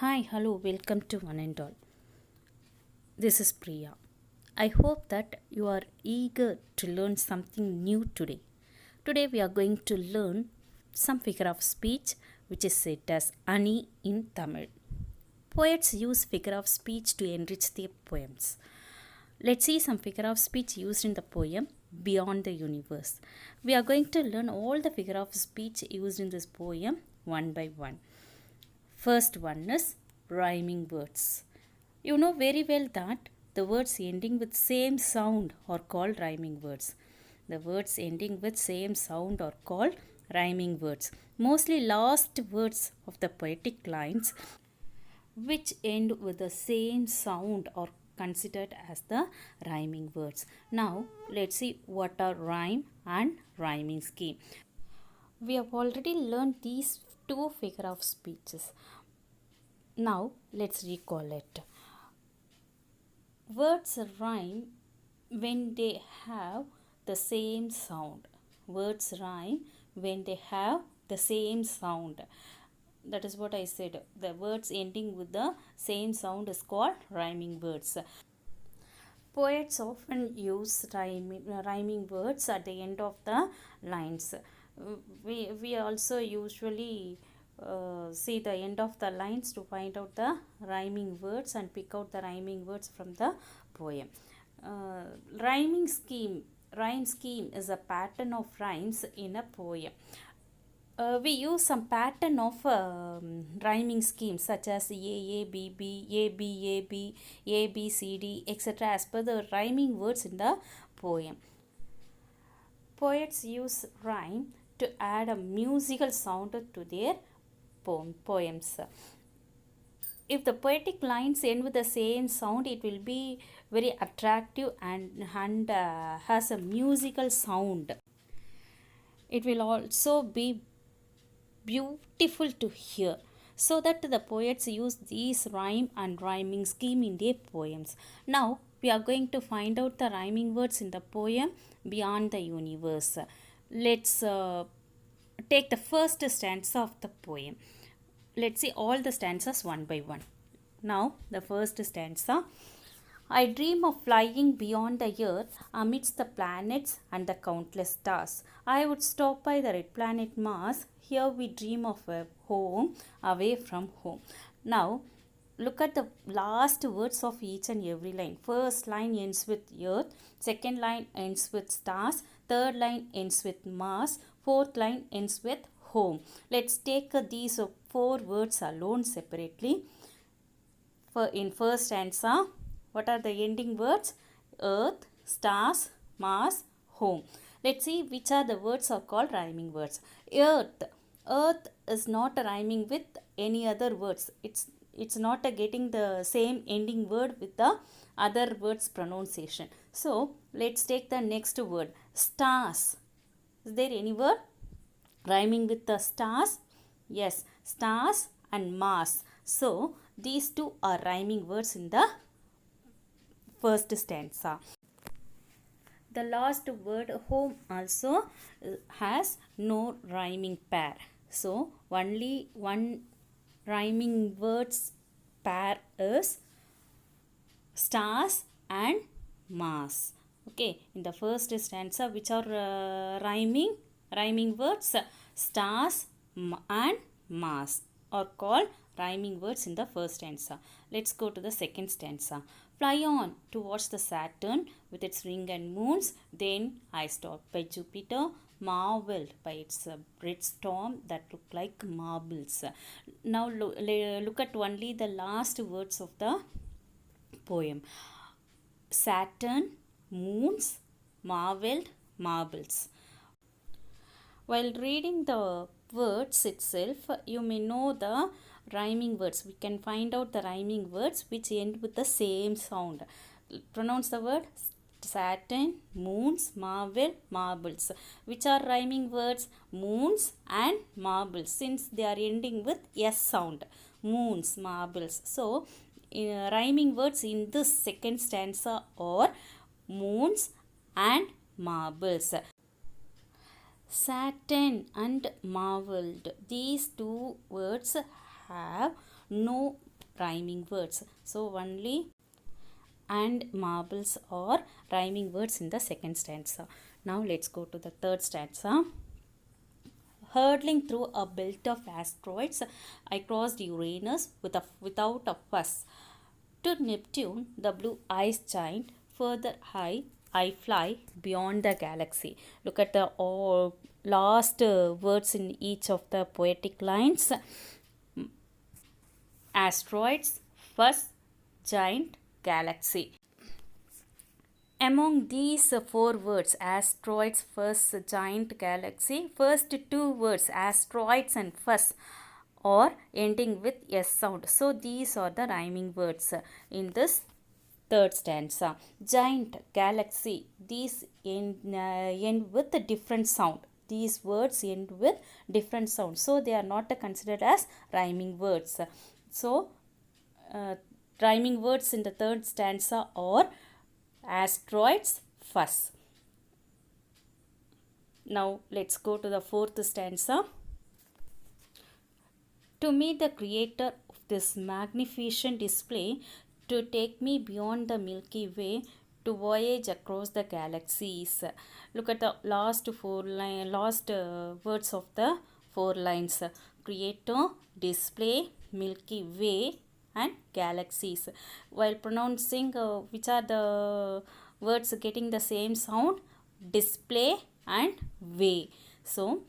Hi, hello, welcome to One and All. This is Priya. I hope that you are eager to learn something new today. Today we are going to learn some figure of speech which is said as Ani in Tamil. Poets use figure of speech to enrich their poems. Let's see some figure of speech used in the poem Beyond the Universe. We are going to learn all the figure of speech used in this poem one by one. First one is rhyming words. You know very well that the words ending with same sound are called rhyming words. The words ending with same sound are called rhyming words. Mostly last words of the poetic lines which end with the same sound are considered as the rhyming words. Now let's see what are rhyme and rhyming scheme. We have already learned these two figure of speeches. Now let's recall it. Words rhyme when they have the same sound. Words rhyme when they have the same sound. That is what I said. The words ending with the same sound is called rhyming words. Poets often use rhyming words at the end of the lines. We also usually see the end of the lines to find out the rhyming words and pick out the rhyming words from the poem. Rhyming scheme. Rhyme scheme is a pattern of rhymes in a poem. We use some pattern of rhyming schemes such as A, B, B, A, B, A, B, A, B, C, D, etc. as per the rhyming words in the poem. Poets use rhyme to add a musical sound to their poems. If the poetic lines end with the same sound, it will be very attractive and has a musical sound. It will also be beautiful to hear, so that the poets use these rhyme and rhyming scheme in their poems. Now we are going to find out the rhyming words in the poem Beyond the Universe. Let's take the first stanza of the poem. Let's see all the stanzas one by one. Now the first stanza. I dream of flying beyond the earth amidst the planets and the countless stars. I would stop by the red planet Mars. Here we dream of a home away from home. Now look at the last words of each and every line. First line ends with earth, second line ends with stars, third line ends with Mars, fourth line ends with home. Let's take these four words alone separately. In first stanza, what are the ending words? Earth, stars, Mars, home. Let's see which are the words are called rhyming words. Earth. Earth is not rhyming with any other words. It's not getting the same ending word with the other words pronunciation. So let's take the next word. Stars. Is there any word rhyming with the stars? Yes, stars and Mars. So these two are rhyming words in the first stanza. The last word home also has no rhyming pair. So only one rhyming words pair is stars and Mars. Okay, in the first stanza, which are rhyming words? Stars and Mars are called rhyming words in the first stanza. Let's go to the second stanza. Fly on to watch the Saturn with its ring and moons. Then I stopped by Jupiter, marveled by its red storm that looked like marbles. Now look at only the last words of the poem. Saturn, moons, marveled, marbles. While reading the words itself, you may know the rhyming words. We can find out the rhyming words which end with the same sound. Pronounce the word Saturn, moons, marvel, marbles. Which are rhyming words? Moons and marbles, since they are ending with S sound. Moons, marbles. So rhyming words in this second stanza are moons and marbles. Saturn and marveled. These two words have no rhyming words. So only and marbles are rhyming words in the second stanza. Now let's go to the third stanza. Hurtling through a belt of asteroids, I crossed Uranus without a fuss. To Neptune, the blue ice giant, further high, I fly beyond the galaxy. Look at the last words in each of the poetic lines. Asteroids, fuss, giant, galaxy. Among these four words, asteroids, fuss, giant, galaxy, first two words, asteroids and fuss, are ending with S sound. So these are the rhyming words in this third stanza. Giant, galaxy, these end with a different sound. These words end with different sounds. So they are not considered as rhyming words. So rhyming words in the third stanza are asteroids, fuss. Now let's go to the fourth stanza. To meet the creator of this magnificent display, to take me beyond the Milky Way, to voyage across the galaxies. Look at the last words of the four lines. Creator, display, Milky Way, and galaxies. While pronouncing, which are the words getting the same sound? Display and way. So,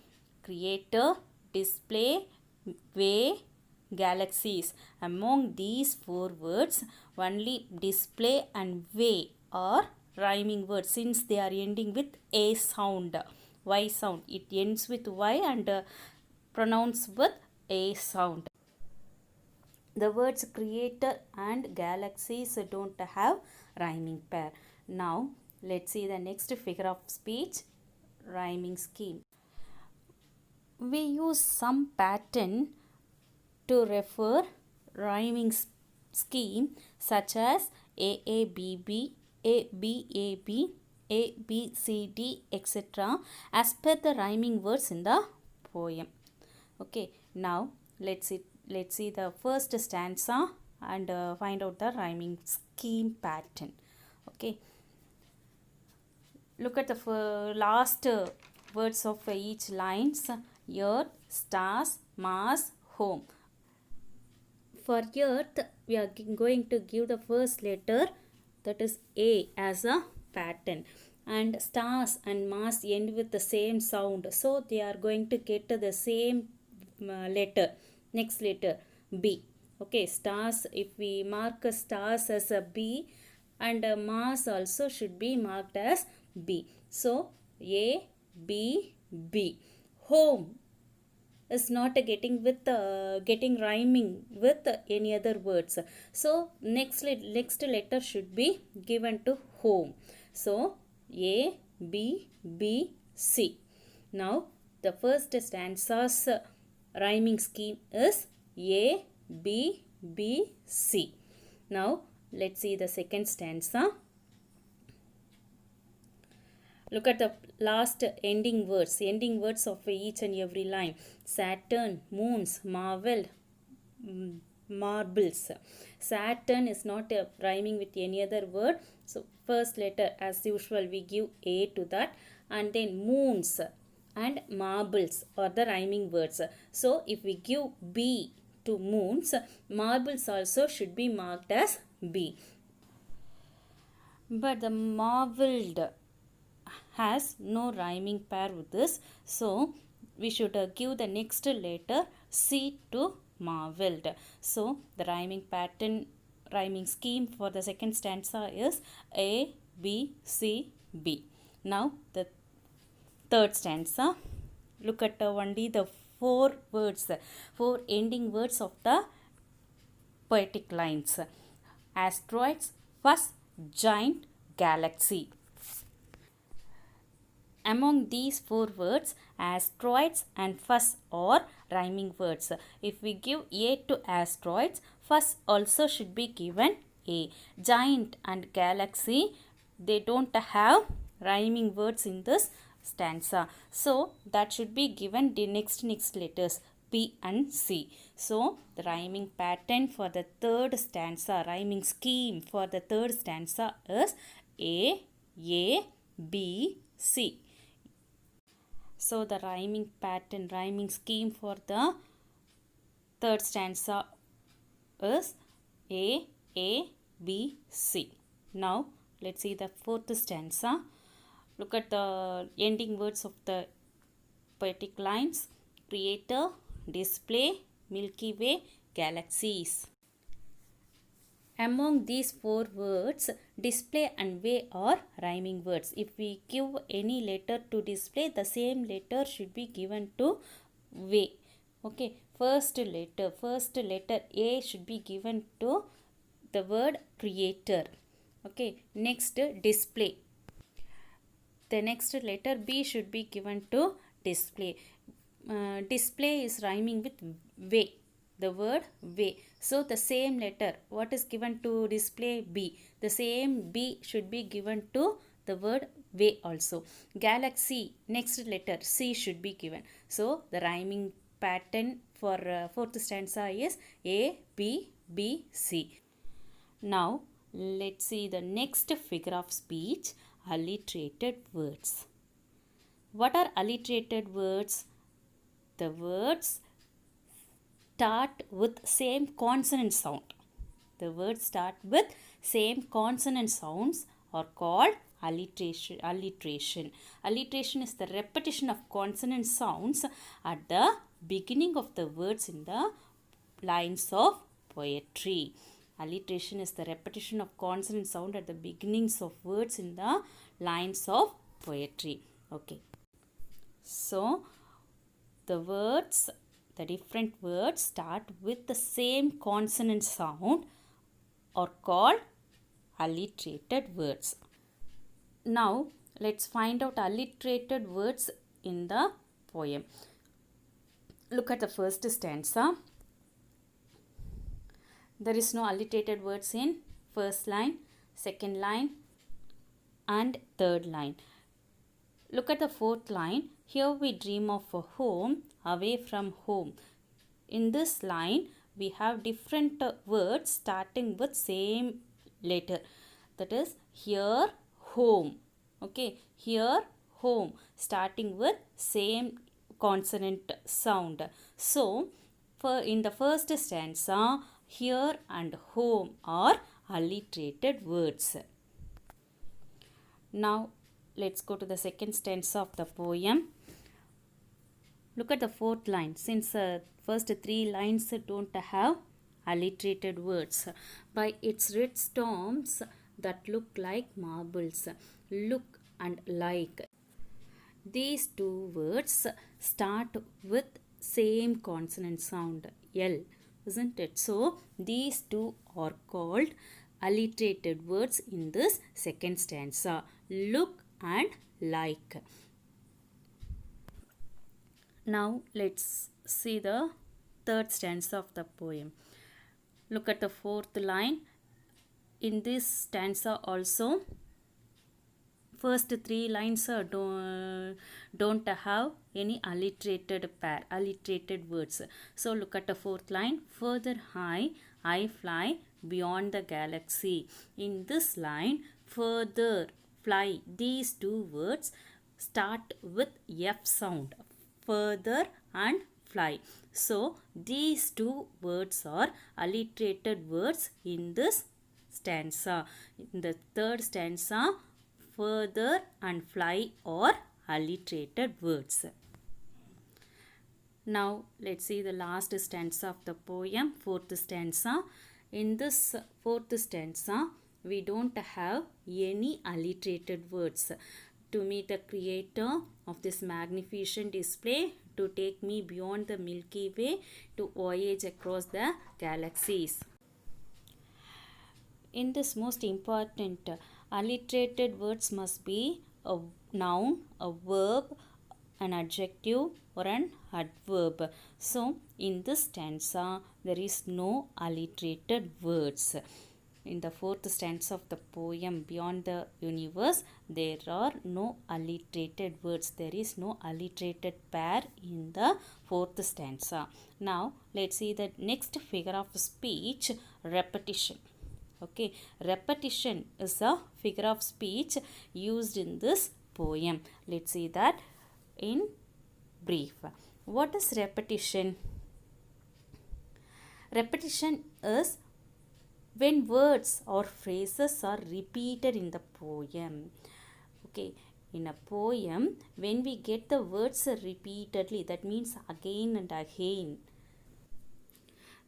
creator, display, way, galaxies. Among these four words, only display and way are rhyming words since they are ending with a sound, y sound. It ends with y and pronounced with a sound. The words creator and galaxies don't have rhyming pair. Now let's see the next figure of speech, rhyming scheme. We use some pattern to refer rhyming scheme such as AABB, ABAB, ABCD, etc. as per the rhyming words in the poem. Okay, now let's see the first stanza and find out the rhyming scheme pattern. Okay, look at the last words of each lines. Earth, stars, Mars, home. For Earth, we are going to give the first letter, that is A, as a pattern, and stars and Mars end with the same sound, so they are going to get the same letter. Next letter B. Okay, stars, if we mark stars as a B, and Mars also should be marked as B. So A, B, B. Home is not getting rhyming with any other words. So next letter should be given to home. So A, B, B, C. Now the first stanza's rhyming scheme is A, B, B, C. Now let's see the second stanza. Look at the last ending words of each and every line. Saturn, moons, marvel, marbles. Saturn is not rhyming with any other word. So first letter, as usual, we give A to that, and then moons and marbles are the rhyming words. So if we give B to moons, marbles also should be marked as B. But the marveled has no rhyming pair with this, so we should give the next letter C to marveled. So the rhyming scheme for the second stanza is A, B, C, B. Now the third stanza. Look at only the four ending words of the poetic lines. Asteroids, fuss, giant, galaxy. Among these four words, asteroids and fuss are rhyming words. If we give A to asteroids, fuss also should be given A. Giant and galaxy, they don't have rhyming words in this stanza. So that should be given the next letters. B and C. So the rhyming pattern for the third stanza, rhyming scheme for the third stanza is A, B, C. So the rhyming pattern, rhyming scheme for the third stanza is A, B, C. Now let's see the fourth stanza. Look at the ending words of the poetic lines. Creator, display, Milky Way, galaxies. Among these four words, display and way are rhyming words. If we give any letter to display, the same letter should be given to way. Okay, first letter A should be given to the word creator. Okay, next display. The next letter B should be given to display. Display is rhyming with way, the word way. So the same letter, what is given to display? B. The same B should be given to the word way also. Galaxy, next letter C should be given. So the rhyming pattern for fourth stanza is A, B, C. Now let's see the next figure of speech, alliterated words. What are alliterated words? The words start with same consonant sound. The words start with same consonant sounds are called alliteration. Alliteration is the repetition of consonant sounds at the beginning of the words in the lines of poetry. Alliteration is the repetition of consonant sound at the beginnings of words in the lines of poetry. Okay. So the words, the different words start with the same consonant sound are called alliterated words. Now let's find out alliterated words in the poem. Look at the first stanza. There is no alliterated words in first line, second line and third line. Look at the fourth line. Here we dream of a home away from home. In this line, we have different words starting with same letter. That is here, home. Okay, here, home. Starting with same consonant sound. So, in the first stanza, here and home are alliterated words. Now, let's go to the second stanza of the poem. Look at the fourth line. Since first three lines don't have alliterated words. By its red storms that look like marbles, look and like. These two words start with same consonant sound, L, isn't it? So, these two are called alliterated words in this second stanza. Look and like. Now let's see the third stanza of the poem. Look at the fourth line. In this stanza also, first three lines don't have any alliterated words. So look at the fourth line. Further high, I fly beyond the galaxy. In this line, further, fly, these two words start with F sound. Further and fly. So these two words are alliterated words in this stanza. In the third stanza, further and fly are alliterated words. Now let's see the last stanza of the poem, fourth stanza. In this fourth stanza, we don't have any alliterated words. To meet the creator of this magnificent display, to take me beyond the Milky Way, to voyage across the galaxies. In this most important, alliterated words must be a noun, a verb, an adjective or an adverb. So, in this stanza, there is no alliterated words. in the fourth stanza of the poem Beyond the Universe, there are no alliterated words. There is no alliterated pair in the fourth stanza. Now, let's see the next figure of speech, repetition. Okay, repetition is a figure of speech used in this poem. Let's see that in brief. What is repetition? Repetition is when words or phrases are repeated in the poem. Okay, in a poem, when we get the words repeatedly, that means again and again,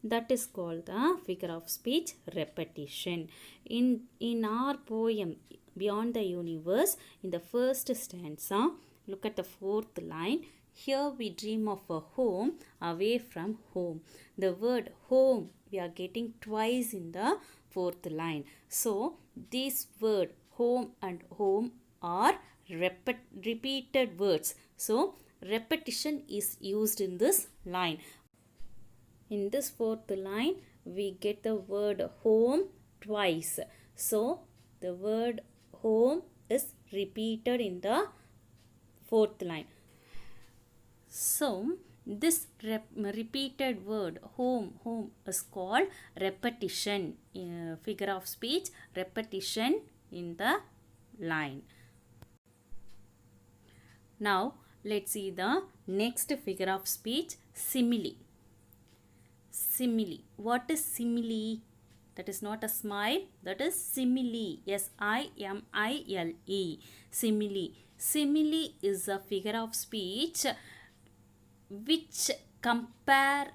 that is called the figure of speech repetition. In our poem Beyond the Universe, in the first stanza, look at the fourth line. Here we dream of a home away from home. The word home we are getting twice in the fourth line. So this word home and home are repeated words. So repetition is used in this line. In this fourth line, we get the word home twice. So, the word home is repeated in the fourth line. So, this repeated word home is called repetition, figure of speech, repetition in the line. Now, let's see the next figure of speech, simile. Simile. What is simile? That is not a smile. That is simile. S-I-M-I-L-E. Simile. Simile is a figure of speech which compare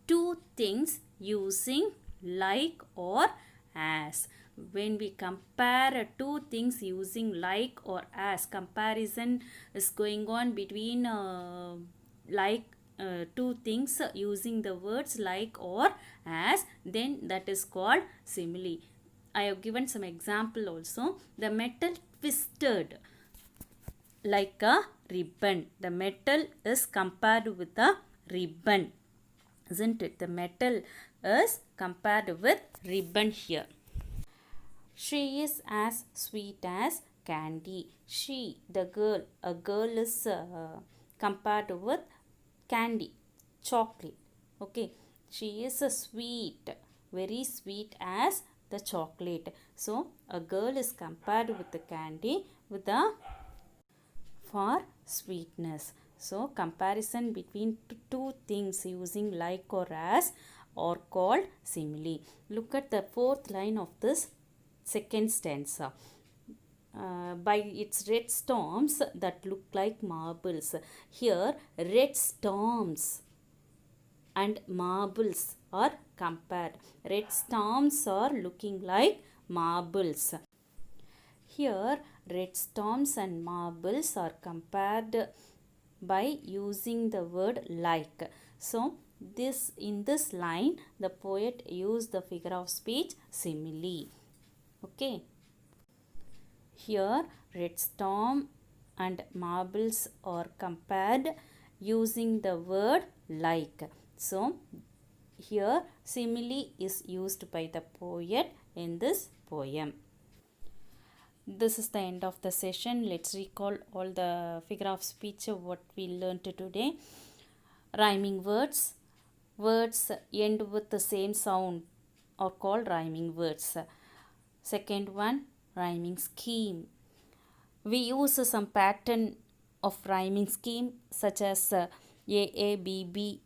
two things using like or as. When we compare two things using like or as, comparison is going on between two things using the words like or as, then that is called simile. I have given some example also. The metal twisted like a ribbon. The metal is compared with a ribbon, isn't it? The metal is compared with ribbon here. She is as sweet as candy. She, the girl, a girl is compared with candy, chocolate. Okay, she is a sweet, very sweet as the chocolate. So a girl is compared with the candy with the for sweetness. So comparison between two things using like or as are called simile. Look at the fourth line of this second stanza. By its red storms that look like marbles. Here, red storms and marbles are compared. Red storms are looking like marbles. Here, red storms and marbles are compared by using the word like. So, in this line, the poet used the figure of speech simile. Okay. Here, red storm and marbles are compared using the word like. So, here simile is used by the poet in this poem. This is the end of the session. Let's recall all the figure of speech what we learned today. Rhyming words. Words end with the same sound are called rhyming words. Second one, rhyming scheme. We use some pattern of rhyming scheme such as A B B,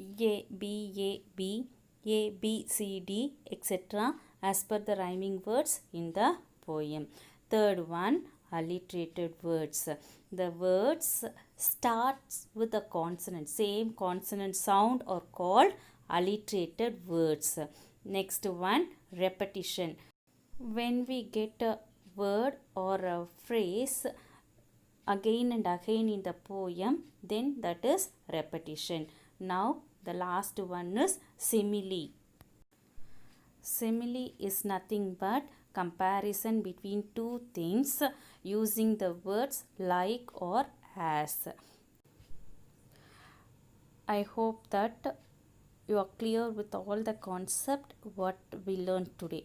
A B A B, A B C D, etc. as per the rhyming words in the poem. Third one, alliterated words. The words starts with a consonant, same consonant sound are called alliterated words. Next one, repetition. When we get a word or a phrase again and again in the poem, then that is repetition. Now the last one is simile. Simile is nothing but comparison between two things using the words like or as. I hope that you are clear with all the concept what we learned today.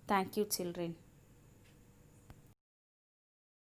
Thank you, children.